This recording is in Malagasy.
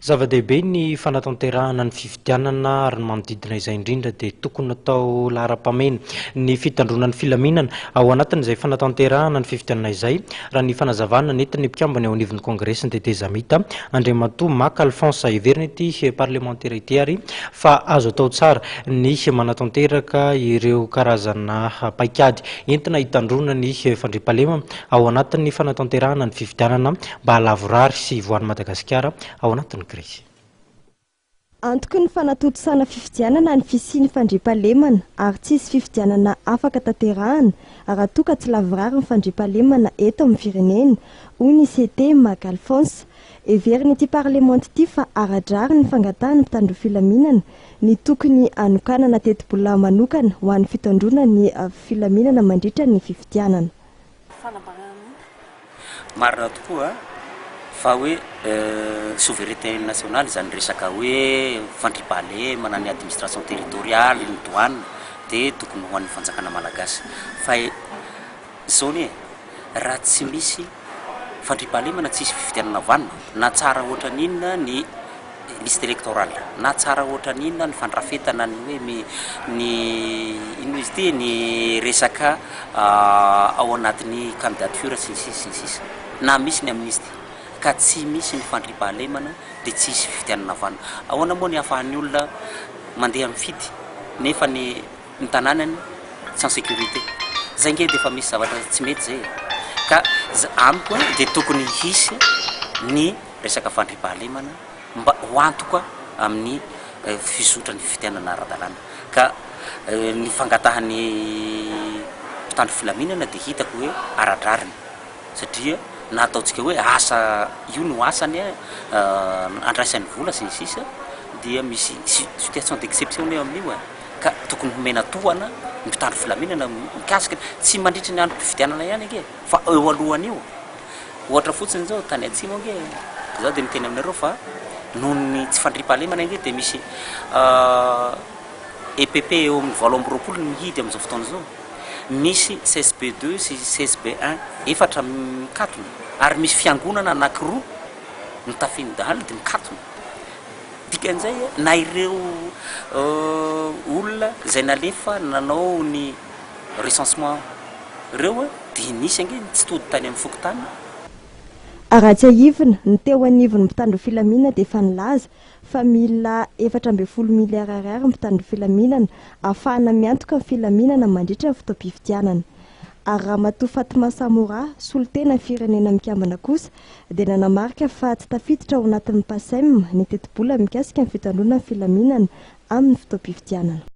Zava-dehibe ny fanatanterahana ny fifidianana ary ny manodidina izay indrindra dia tokony atao lara-pamena ny fitandronan'ny filaminana ao anatin'izay fanatanterahana ny fifidianana izay raha ny fanazavana nentin'ny mpikambana eo anivon'ny kongresy ny tete zamita Andriamatoa Maka Alphonse heverina ity parlementaire ity ary fa azo atao tsara ny manatanteraka ireo karazana paikady entina hitandrona ny fandriampahalema ao anatin'ny fanatanterahana ny fifidianana mba halavorary sy voan'ny Madagasikara ao anatin'ny Gresy. Antoky ny fanatotosana fifidianana ny fisiany fandriampahalemana ary tsisy fifidianana afaka tanterahana raha toa ka tsy lavorary ny fandriampahalemana eto amin'ny firenena, hoy ny CT Maka Alphonse. Heverina ity parlement ity fa aradrary ny fangatahana mpitandro filaminana ny tokony anokanana teti-bola manokana ho an'ny fitandrona ny filaminana mandritra ny fifidianana. Marina tokoa fa hoe souveraineté nationale izany resaka hoe fandriampahalemana ny administration territoriale ny douane dia tokony ho an'ny fanjakana malagasy fa zao ny raha tsy misy fandriampahalemana tsisy fifidianana vanina na tsara ohatra n'inona ny liste électorale na tsara ohatra n'inona ny fandrafetana ny hoe ny ino izy ity ny resaka ao anatin'ny candidature sy sisa na misy ny amnistie ka tsy misy ny fandriampahalemana dia tsisy fifidianana vanina. Ahoana moa ny ahafahan'ny olona mandeha mifidy nefa ny tanànany sans sécurité zay nge dia efa misy zavatra tsy mety zay ka amiko dia tokony hisy ny resaka fandriampahalemana mba ho antoka amin'ny fisotran'ny fifidianana ara-dalàna ka ny fangatahan'ny mpitandro filaminana dia hitako hoe aradrariny satria na ataontsika hoe asa io no asany andraisan'ny vola sy ny sisa dia misy situation d'exception eo amin'io ka tokony homena tohana ny mpitandro filaminana mikasika tsy mandritra ny andro mpifidianana ihany ange fa eo alohany io ohatra fotsiny zao tany atsimo ange zao dia miteny aminareo fa noho ny tsy fandriampahalemana ange dia misy EPP eo amin'ny 7 ny mihidy amin'izao fotoana zao misy CSB2 sy CSB1 efatra mikatona ary misy fiangonana anankiroa mitafindahalo dia mikatona dikan'izay na ireo olona izay nalefa nanao ny recensement ireo dia nisy ange tsy tody tany amin'ny fokotany. Aratsy aivina ny teo anivon'ny mpitandro filaminana dia efa nilaza fa mila 4.7 miliara ariary mpitandro filaminana ahafahana miantoka ny filaminana mandritra ny fotoam-pifidianana. Ary Ramatoa Fatima Samora solitena firenena mikambana kosa dia nanamarika fa tsy tafiditra ao anatin'ny PASEM ny teti-bola mikasika ny fitandrona ny filaminana amin'ny fotoam-pifidianana.